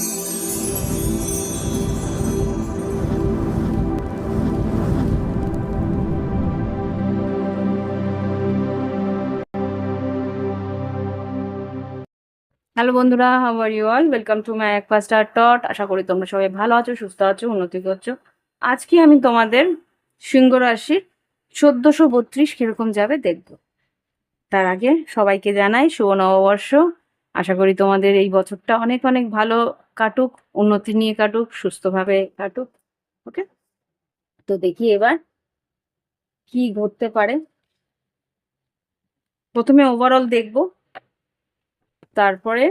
Hello বন্ধুরা, how are you all? Welcome to my first star টট। আশা করি তোমরা সবাই ভালো আছো, সুস্থ আছো, উন্নতি করছো। আজকে আমি তোমাদের সিংহ রাশির 1432 কিরকম যাবে দেখবো। তার আগে সবাইকে জানাই শুভ নববর্ষ। আশা করি তোমাদের এই বছরটা অনেক অনেক ভালো কাটুক, উন্নতি নিয়ে কাটুক, সুস্থভাবে কাটুক। ওকে, তো দেখি এবার কি ঘটতে পারে। প্রথমে ওভারঅল দেখবো, তারপরে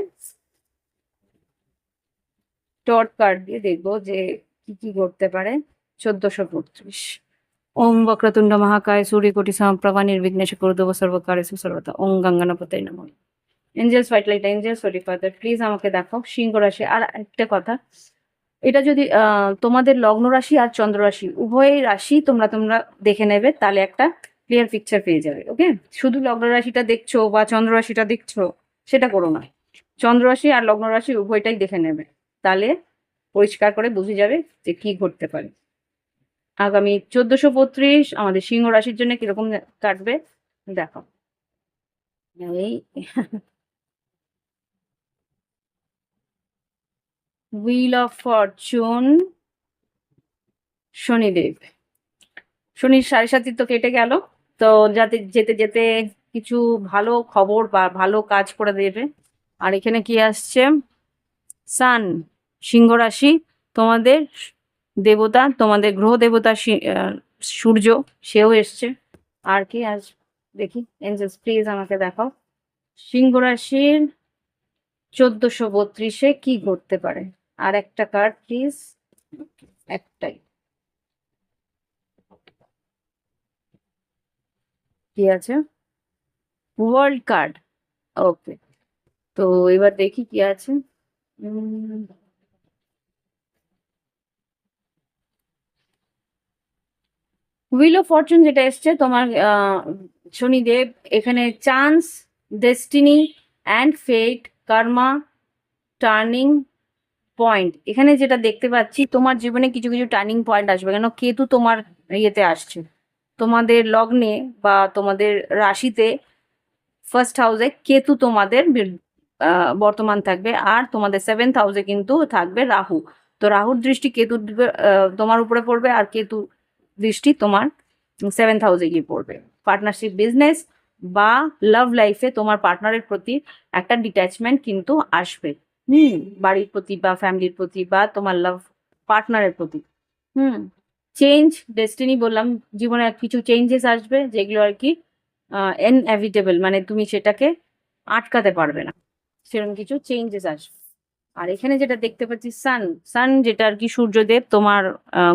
টট কার্ড দিয়ে দেখবো যে কি কি ঘটতে পারে 1432। ওম বক্রতুণ্ড মহাকায় সূর্যকোটি সমপ্রভা নির্বিঘ্নেশ কুরুদেব সর্বকার্যেষু সর্বদা। ওম গঙ্গানাপতায় নমঃ। Angels white light, angels holy father, please আমাকে দেখাও সিংহ রাশি। আর একটা কথা, এটা যদি তোমাদের লগ্ন রাশি আর চন্দ্র রাশি উভয় রাশি তোমরা তোমরা দেখে নেবে, তাহলে একটা ক্লিয়ার পিকচার পেয়ে যাবে। ওকে, শুধু লগ্ন রাশিটা দেখছো বা চন্দ্র রাশিটা দেখছো সেটা করো না, চন্দ্র রাশি আর লগ্ন রাশি উভয়টাই দেখে নেবে, তাহলে পরিষ্কার করে বুঝে যাবে যে কি ঘটতে পারে। আগামী 1432 আমাদের সিংহ রাশির জন্য কিরকম কাটবে দেখো। এই হুইল অফ ফরচুন, শনিদেব, শনির 7.5 তো কেটে গেল, তো যাতে যেতে যেতে কিছু ভালো খবর বা ভালো কাজ করে দেবে। আর এখানে কি আসছে, সান, সিংহ রাশি, তোমাদের দেবতা, তোমাদের গ্রহ দেবতা সূর্য, সেও এসছে। আর কি আজ দেখি, এঞ্জেলস প্লিজ আমাকে দেখাও সিংহ রাশির 1432-এ কি ঘটতে পারে। আর একটা কার্ড প্লিজ, একটাই, কি আছে, ওয়ার্ল্ড কার্ড। ওকে, তো এবার দেখি কি আছে। হুইল অফ ফরচুন যেটা এসছে তোমার শনিদেব, এখানে chance, destiny and fate, karma, turning point. এখানে যেটা দেখতে পাচ্ছি, তোমার জীবনে কিছু কিছু টার্নিং পয়েন্ট আসবে, কেন কেতু তোমার ইয়েতে আসছে, তোমাদের লগ্নে বা তোমাদের রাশিতে ফার্স্ট হাউসে কেতু তোমাদের বর্তমান থাকবে, আর তোমাদের 7th হাউসে কিন্তু থাকবে রাহু। তো রাহুর দৃষ্টি কেতু তোমার উপরে পড়বে, আর কেতু দৃষ্টি তোমার 7th হাউসে গিয়ে পড়বে। পার্টনারশিপ, বিজনেস বা লাভ লাইফে তোমার পার্টনারের প্রতি একটা ডিট্যাচমেন্ট কিন্তু আসবে। বাড়ির প্রতি বা ফ্যামিলির প্রতি বা তোমার লাভ পার্টনারের প্রতি। চেঞ্জ, ডেস্টিনি বললাম, জীবনে কিছু চেঞ্জেস আসবে যেগুলো আর কি ইনএভিটেবল, মানে তুমি সেটাকে আটকাতে পারবে না, সেরকম কিছু চেঞ্জেস আসবে। আর এখানে যেটা দেখতে পাচ্ছি, সান, সান যেটা আর কি সূর্যদেব তোমার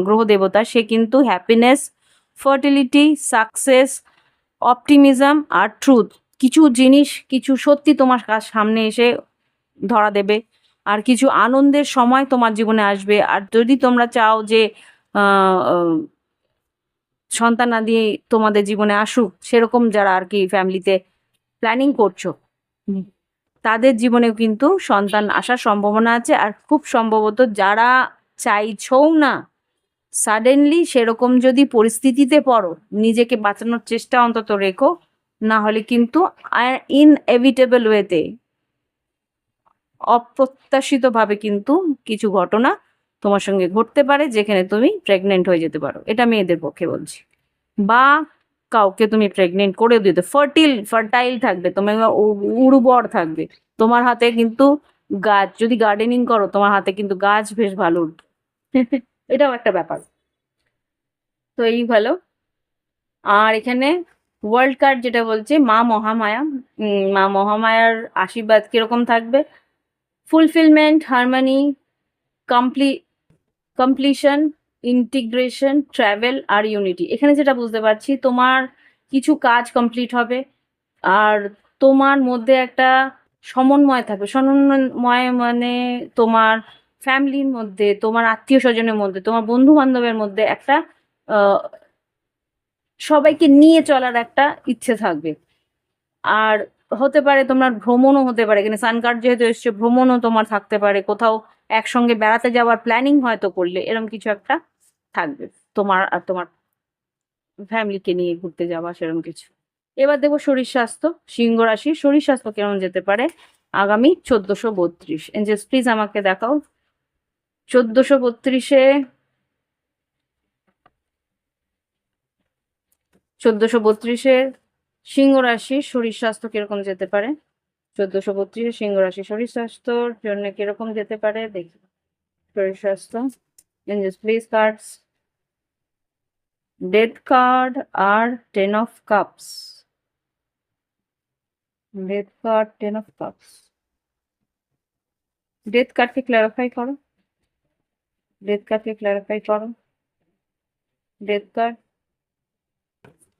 গ্রহ দেবতা, সে কিন্তু হ্যাপিনেস, ফার্টিলিটি, সাকসেস, অপটিমিজম আর ট্রুথ, কিছু জিনিস, কিছু সত্যি তোমার সামনে এসে ধরা দেবে, আর কিছু আনন্দের সময় তোমার জীবনে আসবে। আর যদি তোমরা চাও যে সন্তানাদি তোমাদের জীবনে আসুক, সেরকম যারা আর কি ফ্যামিলিতে প্ল্যানিং করছো, তাদের জীবনেও কিন্তু সন্তান আসার সম্ভাবনা আছে। আর খুব সম্ভবত যারা চাইছও না, সাডেনলি সেরকম যদি পরিস্থিতিতে পড়ো, নিজেকে বাঁচানোর চেষ্টা অন্তত রেখো, না হলে কিন্তু ইনএভিটেবল ওয়েতে, অপ্রত্যাশিতভাবে কিন্তু কিছু ঘটনা তোমার সঙ্গে ঘটতে পারে, যেখানে তুমি প্রেগনেন্ট হয়ে যেতে পারো। এটা মেয়েদের পক্ষে বলছি, বা কাউকে তুমি প্রেগনেন্ট করেও দিতে, ফার্টাইল থাকবে, তোমার উর্বর থাকবে তোমার হাতে কিন্তু গাছ, যদি গার্ডেনিং করো তোমার হাতে কিন্তু গাছ বেশ ভালো উঠবে। এটাও একটা ব্যাপার, তো এই ভালো। আর এখানে ওয়ার্ল্ড কার্ড যেটা বলছে মা মহামায়া, মা মহামায়ার আশীর্বাদ কিরকম থাকবে, fulfilment, harmony, completion, integration, travel আর ইউনিটি। এখানে যেটা বুঝতে পারছি, তোমার কিছু কাজ কমপ্লিট হবে, আর তোমার মধ্যে একটা সমন্বয় থাকবে। সমন্বয় মানে তোমার ফ্যামিলির মধ্যে, তোমার আত্মীয় স্বজনের মধ্যে, তোমার বন্ধু বান্ধবের মধ্যে একটা সবাইকে নিয়ে চলার একটা ইচ্ছে থাকবে। আর হতে পারে তোমার ভ্রমণও হতে পারে, এখানে সান কার্ড যেহেতু এসছে, ভ্রমণও তোমার থাকতে পারে, কোথাও একসঙ্গে বেড়াতে যাওয়ার প্ল্যানিং হয়তো করলে, এরকম কিছু একটা থাকবে তোমার আর তোমার ফ্যামিলিকে নিয়ে ঘুরতে যাওয়া, সেরকম কিছু। এবার দেখবো শরীর স্বাস্থ্য, সিংহ রাশির শরীর স্বাস্থ্য কেমন যেতে পারে আগামী 1432। এঞ্জেলস প্লিজ আমাকে দেখাও 1432-এ, 1432-এ সিংহ রাশির শরীর স্বাস্থ্য কিরকম যেতে পারে। 1432-এ সিংহ রাশি শরীর স্বাস্থ্যর জন্য কিরকম যেতে পারে দেখি। শরীর স্বাস্থ্য, angels please cards, death card আর 10 of cups. Death card, 10 of cups. Death কার্ডকে ক্ল্যারিফাই করো, ডেথ কার্ডকে ক্ল্যারিফাই করো। Death card,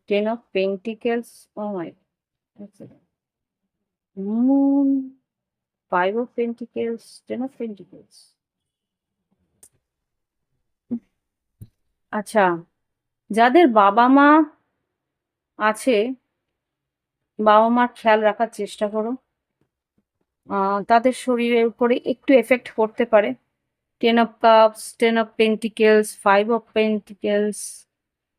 10 of pentacles, oh my, moon, 5 of pentacles, 10 of pentacles. আচ্ছা, যাদের বাবা মা আছে, বাবা মার খেয়াল রাখার চেষ্টা করো। তাদের শরীরের উপরে একটু এফেক্ট পড়তে পারে। 10 of cups, 10 of pentacles, 5 of pentacles,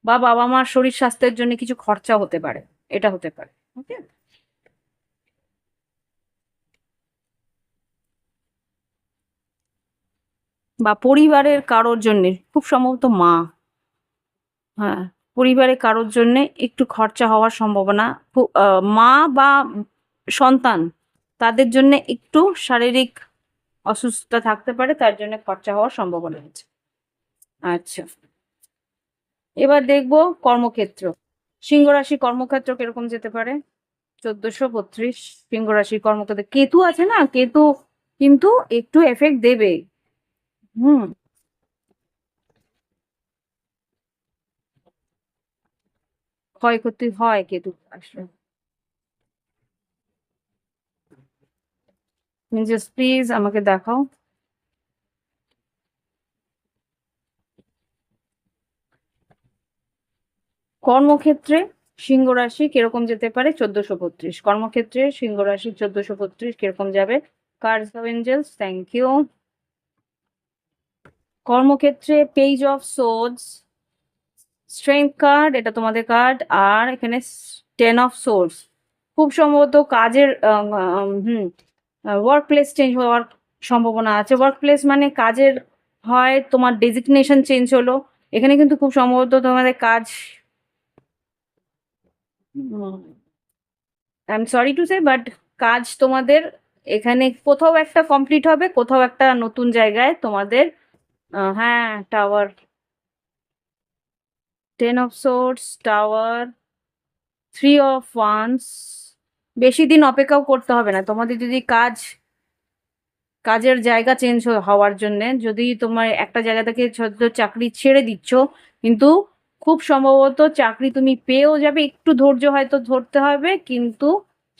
বা বাবা মার শরীর স্বাস্থ্যের জন্য কিছু খরচা হতে পারে, এটা হতে পারে। ওকে, বা পরিবারের কারোর জন্য, খুব সম্ভবত মা, হ্যাঁ, পরিবারের কারোর জন্য একটু খরচা হওয়ার সম্ভাবনা। মা বা সন্তান, তাদের জন্য একটু শারীরিক অসুস্থতা থাকতে পারে, তার জন্য খরচা হওয়ার সম্ভাবনা আছে। আচ্ছা, এবার দেখবো কর্মক্ষেত্র, সিংহ রাশি কর্মক্ষেত্র কিরকম যেতে পারে। 1432 সিংহ রাশি কর্মক্ষেত্রে কেতু আছে না, কেতু কিন্তু একটু এফেক্ট দেবে। হুম, ক্ষয়ক্ষতি হয় কেতু আসলে। জাস্ট প্লিজ আমাকে দেখাও কর্মক্ষেত্রে সিংহ রাশি কিরকম যেতে পারে। 1432 কর্মক্ষেত্রে সিংহ রাশি 1432 কিরকম যাবে। Cards of angels, thank you. কর্মক্ষেত্রে page of swords, strength card, এটা তোমাদের কার্ড, আর এখানে 10 অফ সোর্ডস। খুব সম্ভবত কাজের ওয়ার্ক প্লেস চেঞ্জ হওয়ার সম্ভাবনা আছে। ওয়ার্ক প্লেস মানে কাজের, হয় তোমার ডেজিগনেশন চেঞ্জ হলো, এখানে কিন্তু খুব সম্ভবত তোমাদের কাজ, I am sorry to say, but কাজ তোমাদের এখানে কোথাও একটা কমপ্লিট হবে, কোথাও একটা নতুন জায়গায় তোমাদের। হ্যাঁ, tower, 10 of swords, tower, 3 of wands. বেশি দিন অপেক্ষাও করতে হবে না তোমাদের, যদি কাজের জায়গা চেঞ্জ হওয়ার জন্য, যদি তোমার একটা জায়গা থেকে চাকরি ছেড়ে দিচ্ছ, কিন্তু খুব সম্ভবত চাকরি তুমি পেয়েও যাবে, একটু ধৈর্য হয়তো ধরতে হবে, কিন্তু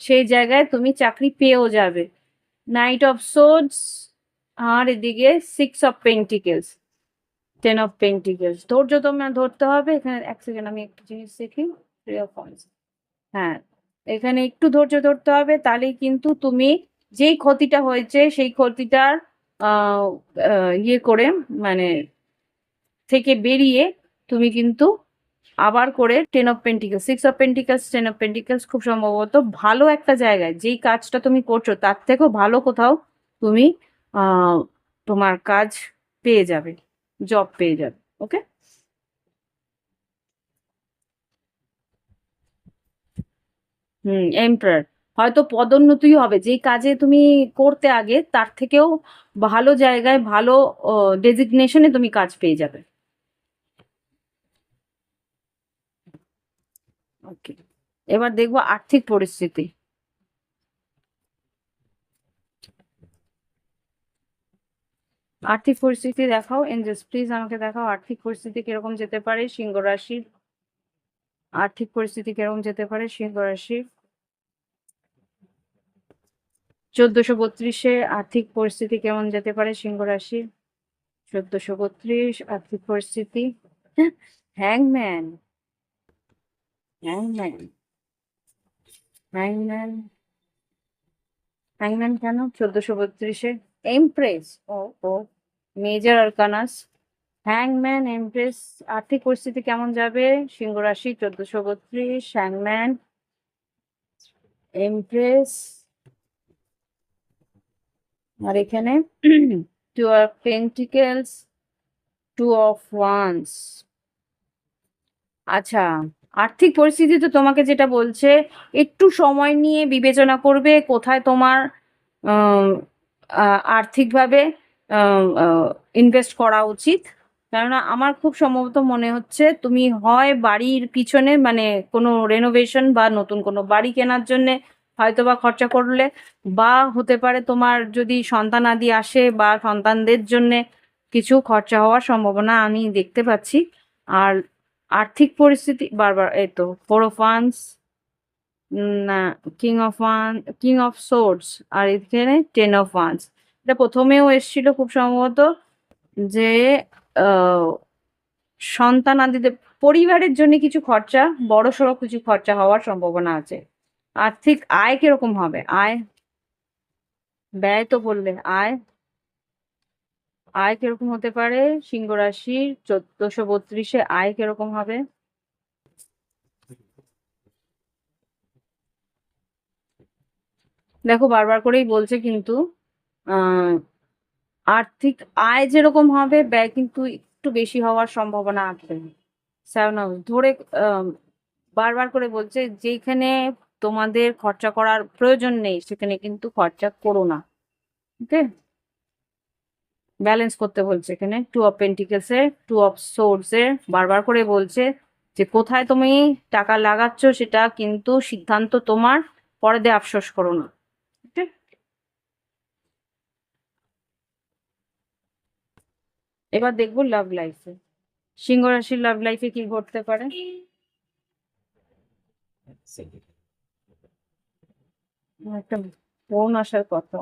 সেই জায়গায় তুমি চাকরি পেয়েও যাবে। নাইট অফ সোর্ডস, আর এদিকে 6 অফ পেন্টিকেলস, 10 অফ পেন্টিকেলস। ধৈর্য তোমার ধরতে হবে এখানে। এক সেকেন্ড, আমি একটু জিনিস দেখি। 3 অফ ওয়ান্স, হ্যাঁ, এখানে একটু ধৈর্য ধরতে হবে, তাহলেই কিন্তু তুমি যেই ক্ষতিটা হয়েছে সেই ক্ষতিটার আহ ইয়ে করে, মানে থেকে বেরিয়ে তুমি কিন্তু আবার করে 10 of pentacles, 6 of pentacles, 10 of pentacles, খুব সম্ভবত ভালো একটা জায়গায়, যেই কাজটা তুমি করছো তার থেকেও ভালো কোথাও তুমি আহ তোমার কাজ পেয়ে যাবে, জব পেয়ে যাবে। ওকে, এমপ্রায়ার, হয়তো পদোন্নতিও হবে, যেই কাজে তুমি করতে আগে তার থেকেও ভালো জায়গায়, ভালো ডেজিগনেশনে তুমি কাজ পেয়ে যাবে। ওকে, এবার দেখবো আর্থিক পরিস্থিতি। আর্থিক পরিস্থিতি দেখাও এঞ্জেলস প্লিজ আমাকে দেখাও আর্থিক পরিস্থিতি কিরকম যেতে পারে সিংহ রাশির। আর্থিক পরিস্থিতি কিরকম যেতে পারে সিংহ রাশির 1432-এ আর্থিক পরিস্থিতি কেমন যেতে পারে সিংহ রাশির। 1432 আর্থিক পরিস্থিতি, হ্যাংম্যান, হ্যাংম্যান, হ্যাংম্যান, হ্যাংম্যান কেন 1432-এ? এমপ্রেস, ও ও মেজর আরকানাস। হ্যাংম্যান, এমপ্রেস। আর্থিক পরিস্থিতি কেমন যাবে? সিংহ রাশি 1432, হ্যাংম্যান, এমপ্রেস, আর এখানে two of pentacles, two of wands. আচ্ছা, আর্থিক পরিস্থিতি তো তোমাকে যেটা বলছে, একটু সময় নিয়ে বিবেচনা করবে কোথায় তোমার আম, আর্থিকভাবে ইনভেস্ট করা উচিত। কেননা আমার খুব সম্ভবত মনে হচ্ছে তুমি হয় বাড়ির পিছনে মানে কোনো রেনোভেশন বা নতুন কোনো বাড়ি কেনার জন্যে হয়তো বা খরচা করলে, বা হতে পারে তোমার যদি সন্তানাদি আসে বা সন্তানদের জন্যে কিছু খরচা হওয়ার সম্ভাবনা আমি দেখতে পাচ্ছি। আর আর্থিক পরিস্থিতি বারবার এই তো 4 অফ ওয়ান্স, না, কিং অফ সোর্ডস, আর এখানে 10 অফ ওয়ান্স। এটা প্রথমেও এসেছিল খুব সম্ভবত যে আহ, সন্তানাদিদের পরিবারের জন্য কিছু খরচা, বড়সড় কিছু খরচা হওয়ার সম্ভাবনা আছে। আর্থিক আয় কিরকম হবে? আয়, ব্যয় তো বললে, আয়, আয় কিরকম হতে পারে? সিংহ রাশির 1432-এ আয় কিরকম হবে? দেখো বারবার করেই বলছে কিন্তু আহ আর্থিক আয় যেরকম হবে ব্যয় কিন্তু একটু বেশি হওয়ার সম্ভাবনা আছে। 7 ধরে বারবার করে বলছে যেখানে তোমাদের খরচা করার প্রয়োজন নেই সেখানে কিন্তু খরচা করো না। ওকে, ব্যালেন্স করতে বলছে এখানে। 2 অফ পেন্টিকেলস এর, 2 অফ সোর্ডস এর বারবার করে বলছে যে কোথায় তুমি টাকা লাগাচ্ছ সেটা কিন্তু সিদ্ধান্ত তোমার, পরে দিয়ে আফসোস করো না। ওকে, এবার দেখবো লাভ লাইফে, সিংহ রাশির লাভ লাইফে কি ঘটতে পারে। একটা ফোন আসার কথা।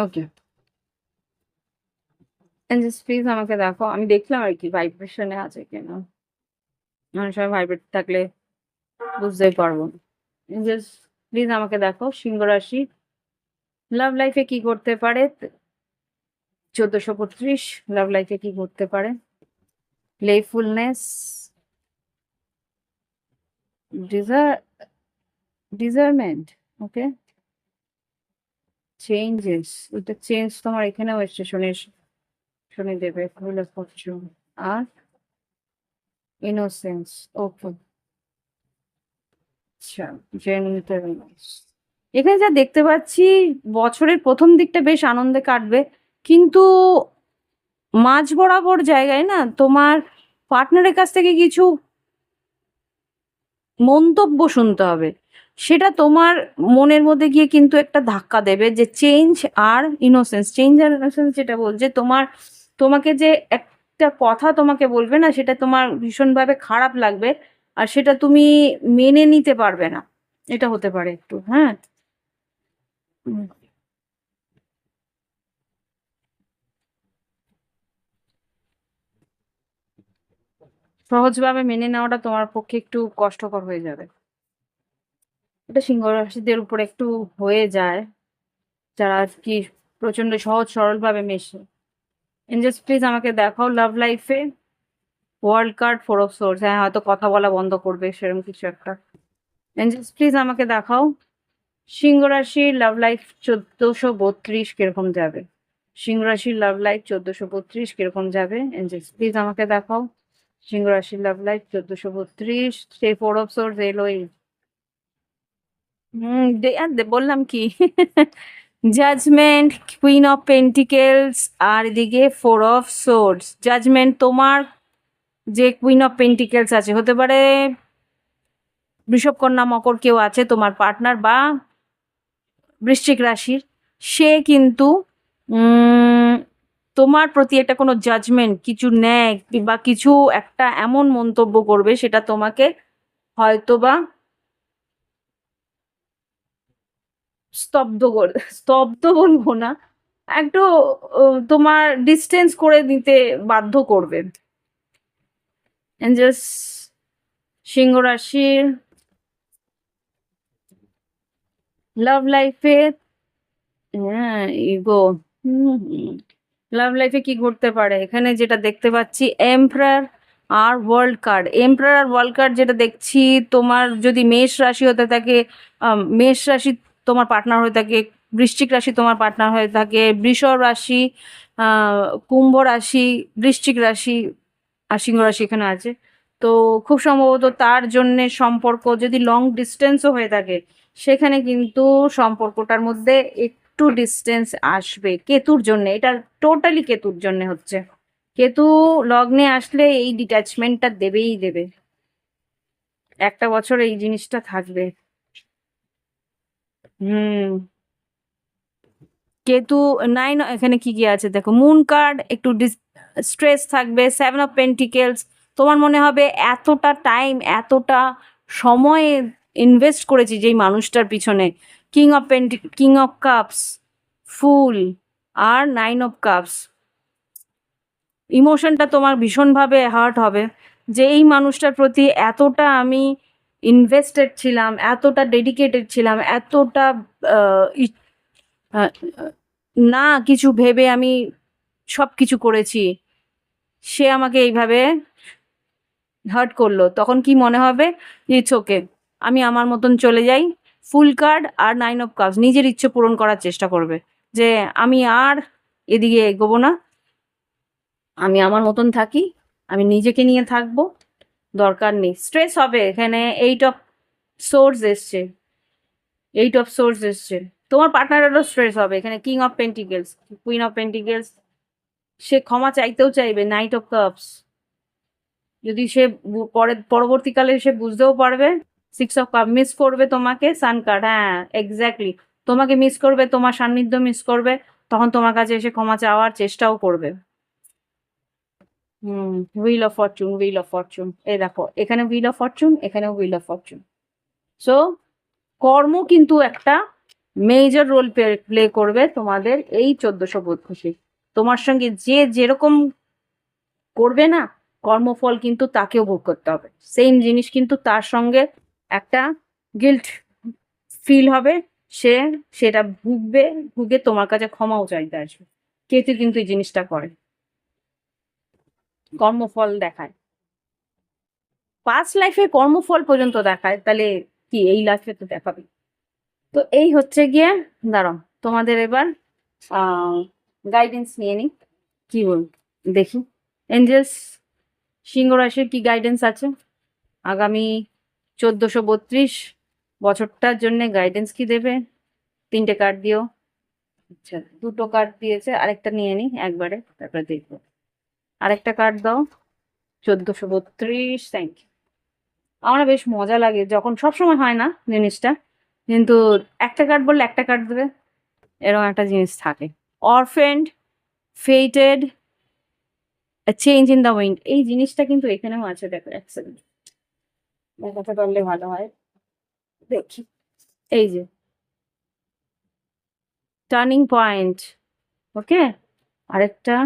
ওকে, জাস্ট প্লিজ আমাকে দেখো, আমি দেখলাম আর কি ভাইব্রেশনে আছে কিনা। অনেক সময় ভাইব্রেট থাকলে বুঝতেই পারবো না। জাস্ট প্লিজ আমাকে দেখো সিংহ রাশি লাভ লাইফে কি করতে পারে। 1432 লাভ লাইফে কি করতে পারে? প্লেফুলনেস, ডিজার ডিজারমেন্ট, ওকে, চেঞ্জেস। ওটা চেঞ্জ তোমার এখানেও এসছে, শনি দেবে হুইল অফ ফরচুন, আর ইনোসেন্স। ওকে, আচ্ছা, জেন্টলনেস। এখানে যা দেখতে পাচ্ছি বছরের প্রথম দিকটা বেশ আনন্দে কাটবে, কিন্তু মাঝ বরাবর জায়গায় না তোমার পার্টনারের কাছ থেকে কিছু মন্তব্য শুনতে হবে। সেটা তোমার মনের মধ্যে গিয়ে কিন্তু একটা ধাক্কা দেবে যে চেঞ্জ আর ইনোসেন্স। চেঞ্জ আর ইনোসেন্স যেটা বলছে তোমাকে যে একটা কথা তোমাকে বলবে না, সেটা তোমার ভীষণভাবে খারাপ লাগবে, আর সেটা তুমি মেনে নিতে পারবে না। এটা হতে পারে একটু, হ্যাঁ। উম, সহজভাবে মেনে নেওয়াটা তোমার পক্ষে একটু কষ্টকর হয়ে যাবে। এটা সিংহ রাশিদের উপর একটু হয়ে যায়, যারা আর কি প্রচন্ড সহজ সরল ভাবে মেশে। এঞ্জেলস প্লিজ আমাকে দেখাও লাভ লাইফে ওয়ার্ল্ড কার্ড, 4 অফ সোর্স। হ্যাঁ, হয়তো কথা বলা বন্ধ করবে সেরকম কিছু একটা। এঞ্জেলস প্লিজ আমাকে দেখাও সিংহ রাশির লাভ লাইফ 1432 কিরকম যাবে। সিংহ রাশির লাভ লাইফ 1432 কিরকম যাবে? এঞ্জেলস প্লিজ আমাকে দেখাও সিংহ রাশির লাভ লাইফ 1432। সেই 4 অফ সোর্স এলোই। আর বললাম কি জাজমেন্ট, কুইন অফ পেন্টিকেলস, আর এদিকে 4 অফ সোর্স। জাজমেন্ট তোমার যে কুইন অফ পেন্টিকেলস আছে, হতে পারে বৃষভ, কন্যা, মকর কেউ আছে তোমার পার্টনার, বা বৃশ্চিক রাশির, সে কিন্তু উম তোমার প্রতি একটা কোনো জাজমেন্ট কিছু নেয়, বা কিছু একটা এমন মন্তব্য করবে সেটা তোমাকে হয়তোবা স্তব্ধ বলবো না, একটু তোমার ডিস্টেন্স করে নিতে বাধ্য করবে। এঞ্জেলস সিংহ রাশির লাভ লাইফে, হ্যাঁ ইগো, লাভ লাইফে কি ঘটতে পারে এখানে যেটা দেখতে পাচ্ছি, এম্পারার আর ওয়ার্ল্ড কার্ড। এম্পারার আর ওয়ার্ল্ড কার্ড যেটা দেখছি, তোমার যদি মেষ রাশি হতে থাকে, মেষ রাশি তোমার পার্টনার হয়ে থাকে, বৃশ্চিক রাশি তোমার পার্টনার হয়ে থাকে, বৃষ রাশি, কুম্ভ রাশি, বৃশ্চিক রাশি আর সিংহ রাশি এখানে আছে। তো খুব সম্ভবত তার জন্যে সম্পর্ক যদি লং ডিস্টেন্সও হয়ে থাকে, সেখানে কিন্তু সম্পর্কটার মধ্যে একটু ডিস্টেন্স আসবে কেতুর জন্য। এটা টোটালি কেতুর জন্য হচ্ছে। কেতু লগ্নে আসলে এই ডিট্যাচমেন্টটা দেবেই দেবে, একটা বছর এই জিনিসটা থাকবে। হুম, কেতু 9, এখানে কি কি আছে দেখো, মুন কার্ড, একটু স্ট্রেস থাকবে, 7 অফ পেন্টিকেলস। তোমার মনে হবে এতটা টাইম, এতটা সময় ইনভেস্ট করেছি যেই মানুষটার পিছনে। কিং অফ কাপস, ফুল আর 9 অফ কাপস। ইমোশনটা তোমার ভীষণভাবে হার্ট হবে যে এই মানুষটার প্রতি এতটা আমি ইনভেস্টেড ছিলাম, এতটা ডেডিকেটেড ছিলাম, এতটা আহ, না কিছু ভেবে আমি সব কিছু করেছি, সে আমাকে এইভাবে হার্ট করলো। তখন কি মনে হবে, ইটস ওকে, আমি আমার মতন চলে যাই। Fool card R 9 of cups নিজের ইচ্ছে পূরণ করার চেষ্টা করবে যে আমি আর এদিকে এগোবো না, আমি আমার মতন থাকি, আমি নিজেকে নিয়ে থাকবো, দরকার নেই। স্ট্রেস হবে এখানে। 8 অফ সোর্স এসছে, 8 অফ সোর্স এসছে। তোমার পার্টনারেরও স্ট্রেস হবে এখানে। King of pentacles, queen of pentacles, সে ক্ষমা চাইতেও চাইবে। 9 অফ কাপস, যদি সে পরবর্তীকালে সে বুঝতেও পারবে। 6 অফ কাপ মিস করবে তোমাকে। সান কার্ড, হ্যাঁ এক্স্যাক্টলি, তোমাকে মিস করবে, তোমার সান্নিধ্য মিস করবে, তখন তোমার কাছে এসে ক্ষমা চাওয়ার চেষ্টাও করবে। হুইল অফ ফরচুন, এই দেখো এখানে হুইল অফ ফরচুন, এখানেও হুইল অফ ফরচুন। সো কর্ম কিন্তু একটা মেজর রোল প্লে করবে তোমাদের এই 1432। তোমার সঙ্গে যে যেরকম করবে না কর্মফল, কিন্তু তাকেও ভোগ করতে হবে সেম জিনিস, কিন্তু তার সঙ্গে একটা গিল্ট ফিল হবে, সে সেটা ভুগে তোমার কাছে ক্ষমাও চাইতে আসবে। কেতু কিন্তু এই জিনিসটা করে, কর্মফল দেখায়, পাস্ট লাইফে কর্মফল পর্যন্ত দেখায়, তাহলে কি এই লাইফে তো দেখাবে। তো এই হচ্ছে গিয়ে, দাঁড়াও তোমাদের এবার গাইডেন্স নিয়ে নিই, কি বল দেখি। এঞ্জেলস সিংহ রাশির কি গাইডেন্স আছে আগামী 1432 বছরটার জন্য, গাইডেন্স কি দেবে? 3টে কার্ড দিও। আচ্ছা, 2টো কার্ড দিয়েছে, আরেকটা নিয়ে নিই একবারে, তারপরে দেখবো। আরেকটা কার্ড দাও। 1432, থ্যাংক ইউ। আমার বেশ মজা লাগে যখন, সবসময় হয় না জিনিসটা, কিন্তু একটা কার্ড বললে একটা কার্ড দেবে, এরকম একটা জিনিস থাকে। অরফেন্ড, faded, change in the wind, এই জিনিসটা কিন্তু এখানেও আছে। দেখো এক সেকেন্ড, দেখাতে পারলে ভালো হয়, দেখি। এই যে টার্নিং পয়েন্ট, ওকে। আরেকটা,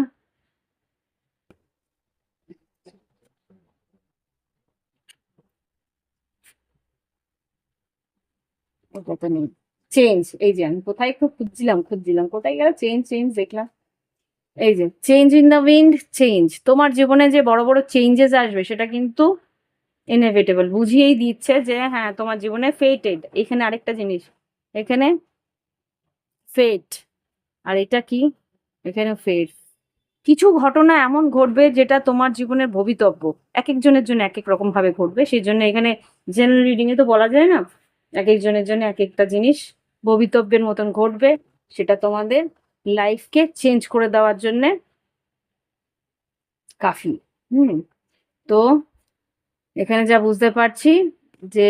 ওটা তো নেই। চেঞ্জ, এই যে আমি কোথায় একটু খুঁজছিলাম কোথায় গেল, চেঞ্জ চেঞ্জ দেখলাম। এই যে change in the wind, change. তোমার জীবনে যে বড় বড় চেঞ্জেস আসবে সেটা কিন্তু ইনএভিটেবল, বুঝিয়েই দিচ্ছে যে হ্যাঁ তোমার জীবনে ফেটেড। এখানে আরেকটা জিনিস, এখানে ফেট, আর এটা কি, এখানে ফেট। কিছু ঘটনা এমন ঘটবে যেটা তোমার জীবনের ভবিতব্য, এক একজনের জন্য এক এক রকম ভাবে ঘটবে। সেই জন্য এখানে জেনারেল রিডিং এ তো বলা যায় না, এক একজনের জন্য এক একটা জিনিস ভবিতব্যের মতন ঘটবে, সেটা তোমাদের লাইফকে চেঞ্জ করে দেওয়ার জন্য কাফি। হুম, তো এখানে যা বুঝতে পারছি যে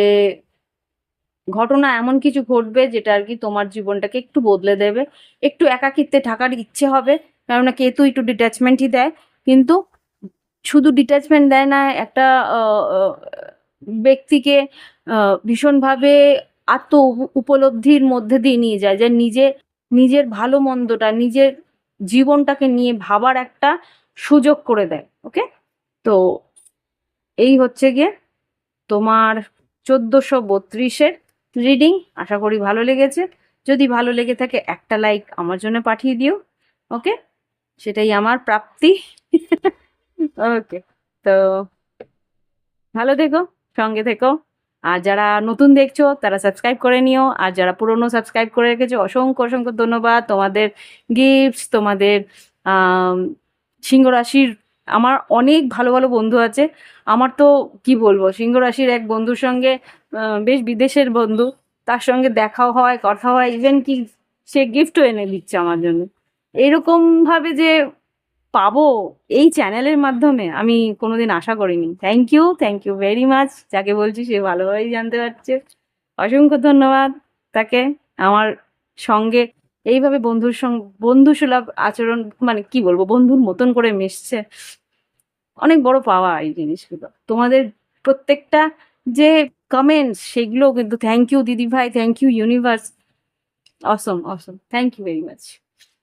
ঘটনা এমন কিছু ঘটবে যেটা আর কি তোমার জীবনটাকে একটু বদলে দেবে। একটু একাকিত্বে থাকার ইচ্ছে হবে, কেননা কেতু একটু ডিট্যাচমেন্টই দেয়, কিন্তু শুধু ডিট্যাচমেন্ট দেয় না, একটা ব্যক্তিকে ভীষণভাবে আত্ম উপলব্ধির মধ্যে দিয়ে নিয়ে যায়, যে নিজের ভালো মন্দটা, নিজের জীবনটাকে নিয়ে ভাবার একটা সুযোগ করে দেয়। ওকে, তো এই হচ্ছে গিয়ে তোমার 1432-এর রিডিং। আশা করি ভালো লেগেছে। যদি ভালো লেগে থাকে একটা লাইক আমার জন্য পাঠিয়ে দিও। ওকে, সেটাই আমার প্রাপ্তি। ওকে, তো ভালো থেকো, সঙ্গে থেকো। আর যারা নতুন দেখছো তারা সাবস্ক্রাইব করে নিও, আর যারা পুরনো সাবস্ক্রাইব করে রেখেছো অসংখ্য অসংখ্য ধন্যবাদ। তোমাদের গিফটস, তোমাদের সিংহ রাশির আমার অনেক ভালো ভালো বন্ধু আছে। আমার তো কি বলবো, সিংহ রাশির এক বন্ধুর সঙ্গে বেশ বিদেশের বন্ধু, তার সঙ্গে দেখাও হয়, কথা হয়, ইভেন কি সে গিফটও এনে দিচ্ছে আমার জন্য। এরকম ভাবে যে পাবো এই চ্যানেলের মাধ্যমে আমি কোনোদিন আশা করিনি। Thank you very much. যাকে বলছি সে ভালোভাবেই জানতে পারছে। অসংখ্য ধন্যবাদ তাকে। আমার সঙ্গে এইভাবে বন্ধুসুলভ আচরণ, মানে কি বলবো, বন্ধুর মতন করে মিশছে। অনেক বড় পাওয়া এই জিনিসগুলো। তোমাদের প্রত্যেকটা যে কমেন্টস, সেগুলো কিন্তু থ্যাংক ইউ দিদি ভাই, thank you universe. Awesome awesome, thank you very much.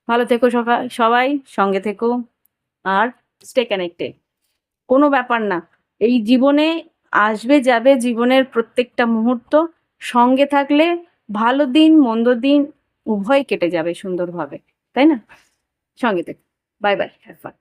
ভালো থেকো সবাই, সঙ্গে থেকো, আর স্টে কানেক্টেড। কোনো ব্যাপার না, এই জীবনে আসবে যাবে, জীবনের প্রত্যেকটা মুহূর্ত সঙ্গে থাকলে ভালো দিন মন্দ দিন উভয় কেটে যাবে সুন্দরভাবে, তাই না? সঙ্গে থেকো। Bye bye, have fun.